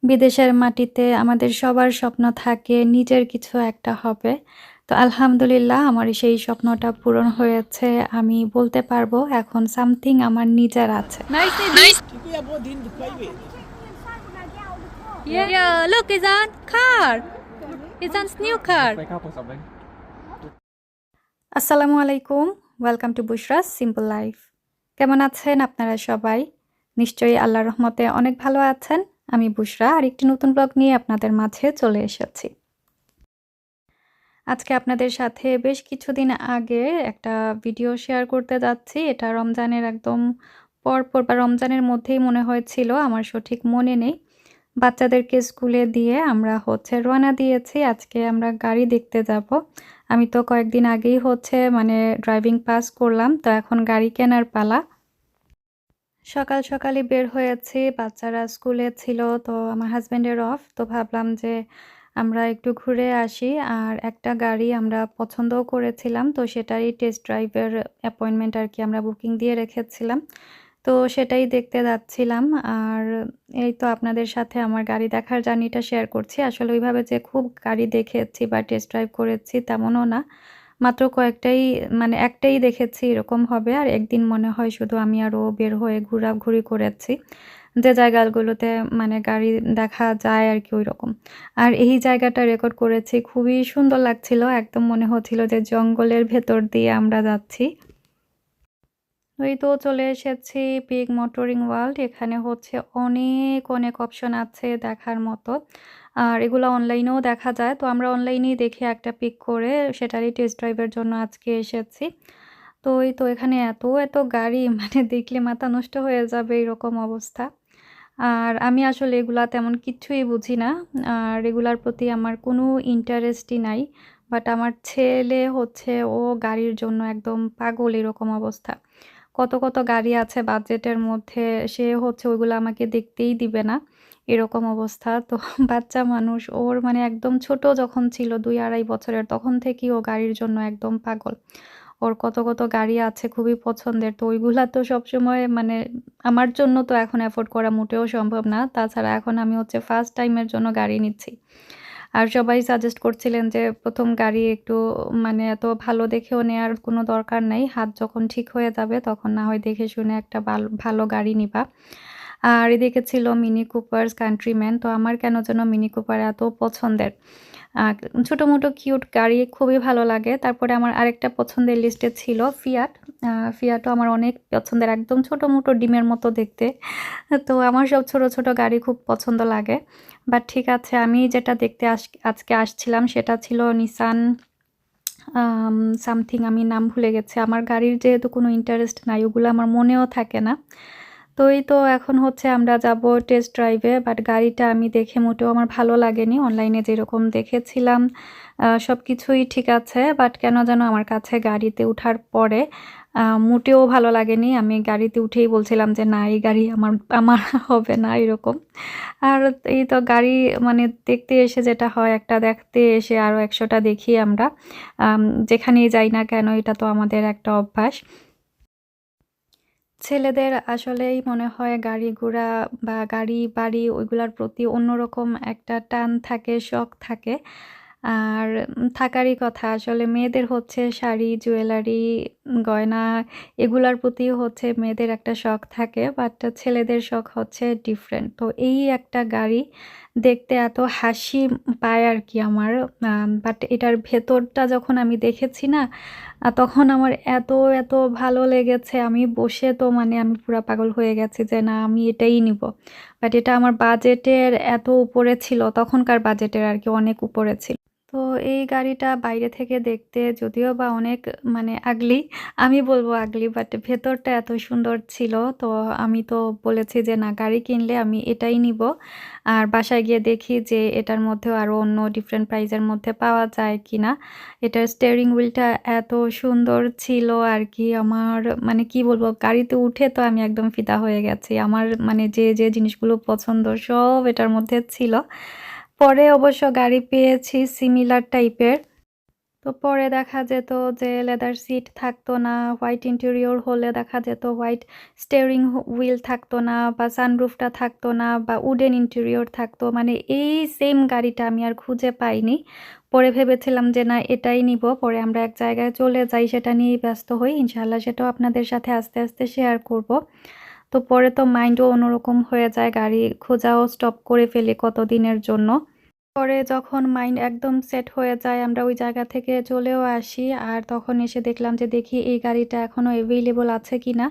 বিদেশের মাটিতে আমাদের সবার স্বপ্ন থাকে নিজের কিছু একটা হবে। তো আলহামদুলিল্লাহ আমার সেই স্বপ্নটা পূরণ হয়েছে। আমি বলতে পারবো এখন সামথিং আমার নিজের আছে। Nice, nice. Yeah, look, it's a car. It's a new car. আসসালামু আলাইকুম, ওয়েলকাম টু বুশরাস সিম্পল লাইফ। কেমন আছেন আপনারা সবাই? নিশ্চয়ই আল্লাহর রহমতে অনেক ভালো আছেন। আমি বুশরা আর একটি নতুন ব্লগ নিয়ে আপনাদের মাঝে চলে এসেছি। আজকে আপনাদের সাথে বেশ কিছুদিন আগে একটা ভিডিও শেয়ার করতে যাচ্ছি। এটা রমজানের একদম পরপর বা রমজানের মধ্যেই মনে হয়েছিল, আমার সঠিক মনে নেই। বাচ্চাদেরকে স্কুলে দিয়ে আমরা রওনা দিয়েছি। আজকে আমরা গাড়ি দেখতে যাব। আমি তো কয়েকদিন আগেই ড্রাইভিং পাস করলাম, তো এখন গাড়ি কেনার পালা। সকাল সকালই বের হয়েছি, বাচ্চারা স্কুলে ছিল, তো আমার হাজব্যান্ডের অফ, তো ভাবলাম যে আমরা একটু ঘুরে আসি। আর একটা গাড়ি আমরা পছন্দও করেছিলাম, তো সেটারই টেস্ট ড্রাইভের অ্যাপয়েন্টমেন্ট আর কি আমরা বুকিং দিয়ে রেখেছিলাম। তো সেটাই দেখতে যাচ্ছিলাম। আর এই তো আপনাদের সাথে আমার গাড়ি দেখার জার্নিটা শেয়ার করছি। আসলে ওইভাবে যে খুব গাড়ি দেখেছি বা টেস্ট ড্রাইভ করেছি তেমনও না। মাত্র কয়েকটাই, মানে একটাই দেখেছি এরকম হবে। আর একদিন মনে হয় শুধু আমি আর ও বের হয়ে ঘোরাঘুরি করেছি, যে জায়গাগুলোতে মানে গাড়ি দেখা যায় আর কি ওইরকম। আর এই জায়গাটা রেকর্ড করেছি, খুবই সুন্দর লাগছিল, একদম মনে হচ্ছিল যে জঙ্গলের ভেতর দিয়ে আমরা যাচ্ছি। এই তো চলে এসেছি পিক মোটরিং ওয়ার্ল্ড। এখানে অনেক অনেক অপশন আছে দেখার মতো। আর এগুলো অনলাইনেও দেখা যায়, তো আমরা অনলাইনেই দেখে একটা পিক করে সেটারই টেস্ট ড্রাইভের জন্য আজকে এসেছি। তো এই তো এখানে এত এত গাড়ি মানে দেখলে মাথা নষ্ট হয়ে যাবে এরকম অবস্থা। আর আমি আসলে এগুলা তেমন কিছুই বুঝি না। আর এগুলার প্রতি আমার কোনো ইন্টারেস্টই নাই। বাট আমার ছেলে ও গাড়ির জন্য একদম পাগল এরকম অবস্থা। কত, কত গাড়ি আছে বাজেটের মধ্যে, সে ওইগুলো আমাকে দেখতেই দিবে না, এরকম অবস্থা। তো বাচ্চা মানুষ, ওর মানে একদম ছোট যখন ছিল ২-২.৫ বছরের, তখন থেকেই ও গাড়ির জন্য একদম পাগল। ওর কত, কত গাড়ি আছে খুবই পছন্দের। তো ওইগুলা তো সবসময় মানে আমার জন্য তো এখন এফোর্ড করা মোটেও সম্ভব না। তাছাড়া এখন আমি ফার্স্ট টাইমের জন্য গাড়ি নিচ্ছি। আর সবাই সাজেস্ট করছিলেন যে ১ম গাড়ি একটু মানে এত ভালো দেখেও নেয়ার কোনো দরকার নাই। হাত যখন ঠিক হয়ে যাবে তখন না হয় দেখে শুনে একটা ভালো গাড়ি নিবা। আর এদিকে ছিল মিনি কুপারস কান্ট্রিম্যান। তো আমার কেন যেন মিনি কুপার এত পছন্দের। আ ছোট-মোটো কিউট গাড়ি খুবই ভালো লাগে। তারপরে আমার আরেকটা পছন্দের লিস্টে ছিল ফিয়াট। ফিয়াটও আমার অনেক পছন্দের, একদম ছোট-মোটো ডিমের মতো দেখতে। তো আমার সব ছোট, ছোট গাড়ি খুব পছন্দ লাগে। বাট ঠিক আছে, আমি যেটা দেখতে আজকে আসছিলাম সেটা ছিল নিসান আম সামথিং, আমি নাম ভুলে গেছি। আমার গাড়ির যেহেতু কোনো ইন্টারেস্ট নাই, ওগুলো আমার মনেও থাকে না। তো এই তো এখন আমরা যাব টেস্ট ড্রাইভে। বাট গাড়িটা আমি দেখে মোটেও আমার ভালো লাগেনি। অনলাইনে যেরকম দেখেছিলাম সবকিছুই ঠিক আছে। বাট কেন যেন আমার কাছে গাড়িতে উঠার পরে মোটেও ভালো লাগেনি। আমি গাড়িতে উঠেই বলছিলাম যে, "না, এই গাড়ি আমার আমার হবে না", এরকম। আর এই তো গাড়ি মানে দেখতে এসে যেটা হয়, একটা দেখতে এসে আরো ১০০ টা দেখি আমরা। আম যেখানেই যাই না কেন, এটা তো আমাদের একটা অভ্যাস। ছেলেদের আসলেই মনে হয় গাড়ি-ঘোড়া বা গাড়ি-বাড়ি ওইগুলার প্রতি অন্যরকম একটা টান থাকে, শখ থাকে। আর থাকারই কথা। আসলে মেয়েদের শাড়ি, জুয়েলারি, গয়না এগুলার প্রতিও মেয়েদের একটা শখ থাকে। বাট ছেলেদের শখ ডিফারেন্ট। তো এই একটা গাড়ি দেখতে এত হাসি পায় আরকি আমার। বাট এটার ভেতরটা যখন আমি দেখেছি না, তখন আমার এত, এত ভালো লেগেছে। আমি বসে তো মানে আমি পুরা পাগল হয়ে গেছি যে না, আমি এটাই নিবো। বাট এটা আমার বাজেটের এত উপরে ছিল, তখনকার বাজেটের আরকি অনেক উপরে ছিল। তো এই গাড়িটা বাইরে থেকে দেখতে যদিও বা অনেক মানে আগলি, আমি বলবো আগলি, বাট ভেতরটা এত সুন্দর ছিল। তো আমি তো বলেছি যে না, গাড়ি কিনলে আমি এটাই নিব। আর বাসায় গিয়ে দেখি যে এটার মধ্যেও আরো অন্য ডিফারেন্ট প্রাইজের মধ্যে পাওয়া যায় কিনা। এটার স্টিয়ারিং হুইলটা এত সুন্দর ছিল আর কি, আমার মানে কি বলবো, গাড়িতে উঠে তো আমি একদম ফিদা হয়ে গেছি। আমার মানে যে জিনিসগুলো পছন্দ সব এটার মধ্যে ছিল। পরে অবশ্য গাড়ি পেয়েছি সিমিলার টাইপের। তো পরে দেখা যেত যে লেদার সিট থাকতো না, হোয়াইট ইন্টেরিয়র হলে দেখা যেত হোয়াইট স্টিয়ারিং হুইল থাকতো না বা সানরুফটা থাকতো না বা উডেন ইন্টেরিয়র থাকতো। মানে এই সেম গাড়িটা আমি আর খুঁজে পাইনি। পরে ভেবেছিলাম যে না এটাই নিব। পরে আমরা এক জায়গায় চলে যাই, সেটা নিয়েই ব্যস্ত হই। ইনশাআল্লাহ সেটাও আপনাদের সাথে আস্তে, আস্তে শেয়ার করব। তো পরে তো মাইন্ডও অন্যরকম হয়ে যায়, গাড়ি খোঁজাও স্টপ করে ফেলি কতদিনের জন্য। পরে যখন মাইন্ড একদম সেট হয়ে যায় আমরা ওই জায়গা থেকে চলেও আসি। আর তখন এসে দেখলাম যে দেখি এই গাড়িটা এখনো এভেইলেবল আছে কিনা।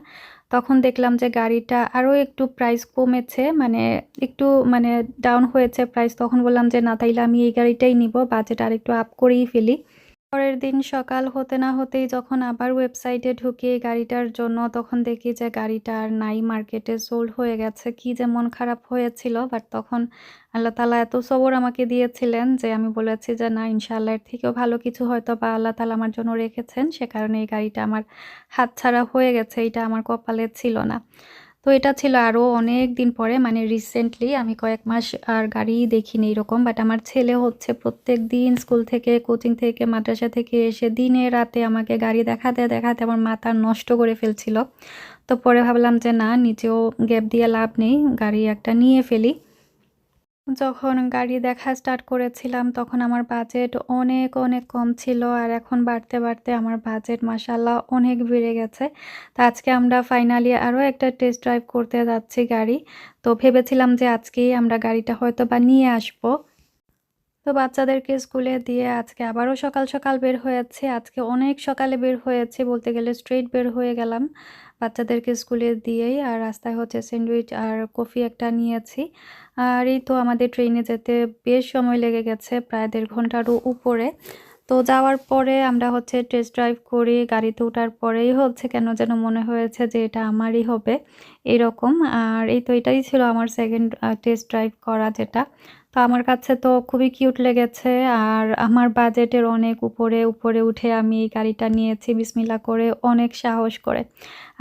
তখন দেখলাম যে গাড়িটা আরও একটু প্রাইস কমেছে, মানে একটু মানে ডাউন হয়েছে প্রাইস। তখন বললাম যে না তাইলে আমি এই গাড়িটাই নিব, বাজেট আর একটু আপ করেই ফেলি। পরের দিন সকাল হতে না হতেই যখন আবার ওয়েবসাইটে ঢুকি গাড়িটার জন্য, তখন দেখি যে গাড়িটা আর নাই, মার্কেটে সোল্ড হয়ে গেছে। কি যে মন খারাপ হয়েছিল, বাট তখন আল্লাহ তাআলা এত সবর আমাকে দিয়েছিলেন যে আমি বলেছি যে না ইনশাআল্লাহ এর থেকেও ভালো কিছু হয়তো বা আল্লাহ তাআলা আমার জন্য রেখেছেন, সে কারণে এই গাড়িটা আমার হাতছাড়া হয়ে গেছে, এটা আমার কপালে ছিল না। তো এটা ছিল আরও অনেক দিন পরে, মানে রিসেন্টলি। আমি কয়েক মাস আর গাড়িই দেখিনি এরকম। বাট আমার ছেলে হচ্ছে প্রত্যেকদিন স্কুল থেকে, কোচিং থেকে, মাদ্রাসা থেকে এসে দিনে রাতে আমাকে গাড়ি দেখাতে দেখাতে আমার মাথা নষ্ট করে ফেলছিল। তো পরে ভাবলাম যে না নিজেও গ্যাপ দিয়ে লাভ নেই, গাড়ি একটা নিয়ে ফেলি। যখন গাড়ি দেখা স্টার্ট করেছিলাম তখন আমার বাজেট অনেক অনেক কম ছিল, আর এখন বাড়তে বাড়তে আমার বাজেট মাশাআল্লাহ অনেক বেড়ে গেছে। তো আজকে আমরা ফাইনালি আরও একটা টেস্ট ড্রাইভ করতে যাচ্ছি গাড়ি। তো ভেবেছিলাম যে আজকেই আমরা গাড়িটা হয়তো বা নিয়ে আসবো। তো বাচ্চাদেরকে স্কুলে দিয়ে আজকে আবারও সকাল সকাল বের হয়েছি। আজকে অনেক সকালে বের হয়েছি, বলতে গেলে স্ট্রেইট বের হয়ে গেলাম বাচ্চাদেরকে স্কুলে দিয়েই। আর রাস্তায় হচ্ছে স্যান্ডউইচ আর কফি একটা নিয়েছি। আর এই তো আমাদের ট্রেনে যেতে বেশ সময় লেগে গেছে, প্রায় ১.৫ ঘন্টারও উপরে। তো যাওয়ার পরে আমরা হচ্ছে টেস্ট ড্রাইভ করি। গাড়িতে ওঠার পরেই হচ্ছে কেন যেন মনে হয়েছে যে এটা আমারই হবে এরকম। আর এই তো এটাই ছিল আমার সেকেন্ড টেস্ট ড্রাইভ করা যেটা। তো আমার কাছে তো খুবই কিউট লেগেছে। আর আমার বাজেটের অনেক উপরে উপরে উঠে আমি এই গাড়িটা নিয়েছি বিসমিল্লাহ করে, অনেক সাহস করে।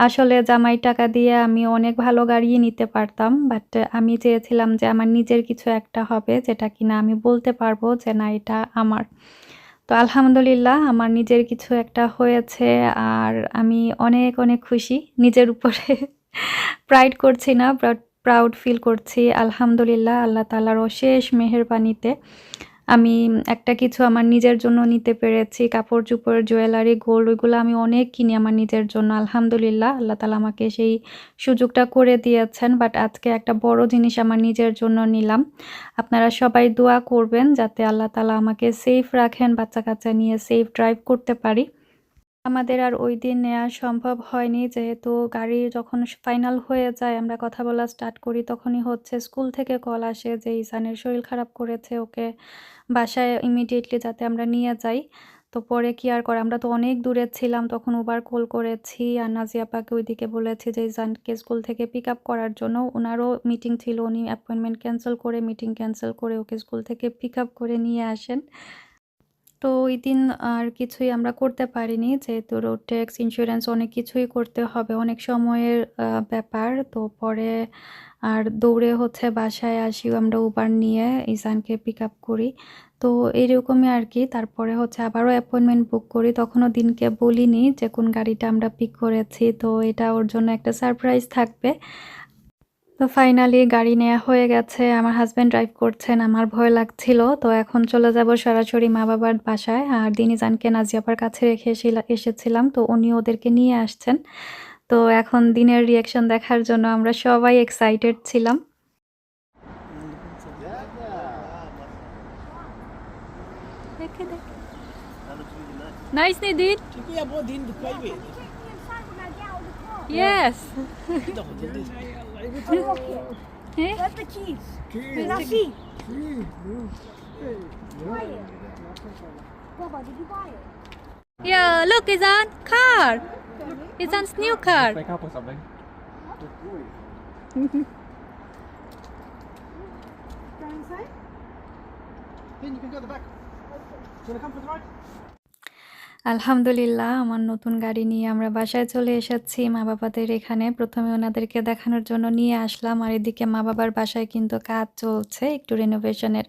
আসলে জামাই টাকা দিয়ে আমি অনেক ভালো গাড়িই নিতে পারতাম, বাট আমি চেয়েছিলাম যে আমার নিজের কিছু একটা হবে যেটা কিনা আমি বলতে পারবো যে না এটা আমার। তো আলহামদুলিল্লাহ আমার নিজের কিছু একটা হয়েছে, আর আমি অনেক অনেক খুশি নিজের উপরে। প্রাইড করছি না, বাট প্রাউড ফিল করছি। আলহামদুলিল্লাহ আল্লাহ তাআলার অশেষ মেহেরবানিতে আমি একটা কিছু আমার নিজের জন্য নিতে পেরেছি। কাপড়-চোপড়, জুয়েলারি, গোল্ড ওইগুলো আমি অনেক কিনি আমার নিজের জন্য। আলহামদুলিল্লাহ আল্লাহ তাআলা আমাকে সেই সুযোগটা করে দিয়েছেন। বাট আজকে একটা বড় জিনিস আমার নিজের জন্য নিলাম। আপনারা সবাই দোয়া করবেন যাতে আল্লাহ তাআলা আমাকে সেফ রাখেন, বাচ্চা-কাচ্চা নিয়ে সেফ ড্রাইভ করতে পারি। আমাদের আর ওইদিন নেয়া সম্ভব হয়নি, যেহেতু গাড়ি যখন ফাইনাল হয়ে যায় আমরা কথা বলা স্টার্ট করি তখনই হচ্ছে স্কুল থেকে কল আসে যে ইসানের শরীর খারাপ করেছে, ওকে বাসায় ইমিডিয়েটলি যাতে আমরা নিয়ে যাই। তো পরে কি আর করা, আমরা তো অনেক দূরে ছিলাম, তখন উবার কল করেছি আর নাজিয়া আপাকে ওইদিকে বলেছি যে ইসানকে স্কুল থেকে পিক আপ করার জন্য। ওনারও মিটিং ছিল, উনি অ্যাপয়েন্টমেন্ট ক্যান্সেল করে মিটিং ক্যান্সেল করে ওকে স্কুল থেকে পিক আপ করে নিয়ে আসেন। তো ওইদিন আর কিছুই আমরা করতে পারিনি, যেহেতু রোড ট্যাক্স, ইন্স্যুরেন্স অনেক কিছুই করতে হবে, অনেক সময়ের ব্যাপার। তো পরে আর দৌড়ে হচ্ছে বাসায় আসি আমরা উবার নিয়ে ইসানকে পিক আপ করি। তো এরকমই আর কি। তারপরে হচ্ছে আবারও অ্যাপয়েন্টমেন্ট বুক করি, তখনও দিনকে বলিনি যে কোন গাড়িটা আমরা পিক করেছি। তো এটা ওর জন্য একটা সারপ্রাইজ থাকবে। তো ফাইনালি গাড়ি নেয়া হয়ে গেছে। আমার হাসব্যান্ড ড্রাইভ করছেন। আমার ভয় লাগছিল। তো এখন চলে যাব সরাসরি মা-বাবার বাসায়। আর দিনিজানকে নাজিয়া আপার কাছে রেখে এসেছিলাম। তো উনি ওদেরকে নিয়ে আসছেন। তো এখন দিনের রিঅ্যাকশন দেখার জন্য আমরা সবাই এক্সাইটেড ছিলাম। দেখে দেখে nice নিদিন। Çünkü ya bu din dukayı bir. Yes. Where's the keys? Can I see? Buy it. Baba, did you buy it? Yeah, look, Izan, car. Izan's new car. Wake up or something. Go inside? Then you can go to the back. Do you want to come for the ride? আলহামদুলিল্লাহ আমার নতুন গাড়ি নিয়ে আমরা বাসায় চলে এসেছি মা-বাবাদের এখানে। প্রথমে ওনাদেরকে দেখানোর জন্য নিয়ে আসলাম। আর এদিকে মা-বাবার বাসায় কিন্তু কাজ চলছে একটু রেনোভেশনের।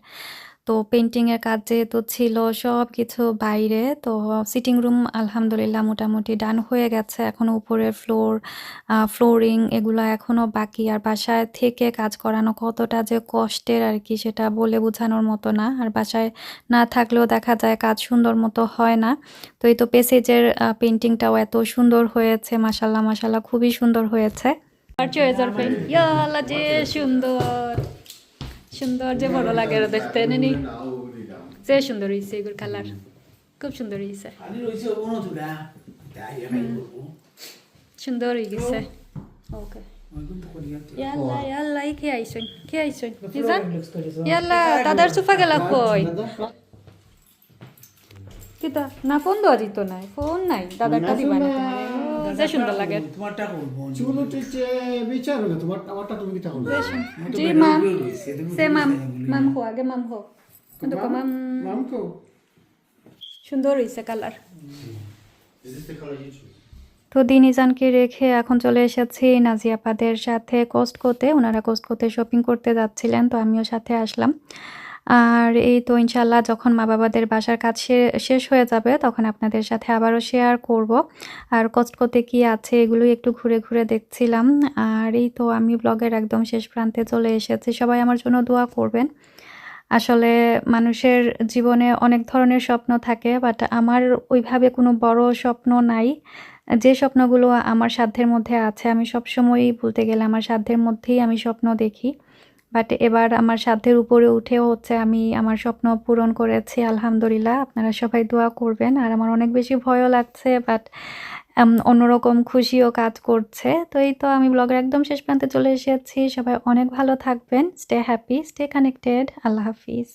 তো পেইন্টিংয়ের কাজ যেহেতু ছিল সব কিছু বাইরে, তো সিটিং রুম আলহামদুলিল্লাহ মোটামুটি ডান হয়ে গেছে। এখনও উপরের ফ্লোরিং এগুলো এখনও বাকি। আর বাসায় থেকে কাজ করানো কতটা যে কষ্টের আর কি, সেটা বলে বোঝানোর মতো না। আর বাসায় না থাকলেও দেখা যায় কাজ সুন্দর মতো হয় না। তো এই তো পেসেজের পেইন্টিংটাও এত সুন্দর হয়েছে, মাশাল্লাহ মাশাল্লাহ, খুবই সুন্দর হয়েছে। আর চয়েসের পেইন্ট ইয়াল্লা যে সুন্দর সুন্দর, যে ভালো লাগে আর দেখতে নেনি, যে সুন্দর হয়েছে এগুলো কালার, খুব সুন্দর হয়েছে, সুন্দর হয়ে গেছে। ওকে ইয়াল্লা ইয়াল্লা, এই খেয়ে আইসন নিজান, ইয়াল্লা দাদার সোফা গেলা কই কিতা না, ফোন দেওয়া দিত না, ফোন নাই দাদারটা দিবা না তোমার, যে সুন্দর লাগে। চুল উঠেছে বিচার হবে তোমার, আমারটা তুমি কি তাহলে? জি মাম, সে মাম হো আগে, মাম হো দেখো মাম, মামকো সুন্দর হয়েছে কালার। তো দিনিজানকে রেখে এখন চলে এসেছি নাজিয়াপাদের সাথে কস্টকোতে। ওনারা কস্টকোতে শপিং করতে যাচ্ছিলেন, তো আমিও সাথে আসলাম। আর এই তো ইনশাল্লাহ যখন মা বাবাদের বাসার কাজ শেষ হয়ে যাবে তখন আপনাদের সাথে আবারও শেয়ার করব। আর কস্টকোতে কি আছে এগুলো একটু ঘুরে ঘুরে দেখছিলাম। আর এই তো আমি ব্লগের একদম শেষ প্রান্তে চলে এসেছি। সবাই আমার জন্য দোয়া করবেন। আসলে মানুষের জীবনে অনেক ধরনের স্বপ্ন থাকে, বাট আমার ওইভাবে কোনো বড় স্বপ্ন নাই। যে স্বপ্নগুলো আমার সাধ্যের মধ্যে আছে, আমি সবসময়ই বলতে গেলে আমার সাধ্যের মধ্যেই আমি স্বপ্ন দেখি। বাট এবার আমার সাধ্যের উপরে উঠেও হচ্ছে আমি আমার স্বপ্ন পূরণ করেছি আলহামদুলিল্লাহ। আপনারা সবাই দোয়া করবেন। আর আমার অনেক বেশি ভয়ও লাগছে, বাট অন্যরকম খুশিও কাজ করছে। তো এই তো আমি ব্লগের একদম শেষ প্রান্তে চলে এসেছি। সবাই অনেক ভালো থাকবেন, স্টে হ্যাপি, স্টে কানেক্টেড। আল্লাহ হাফিজ।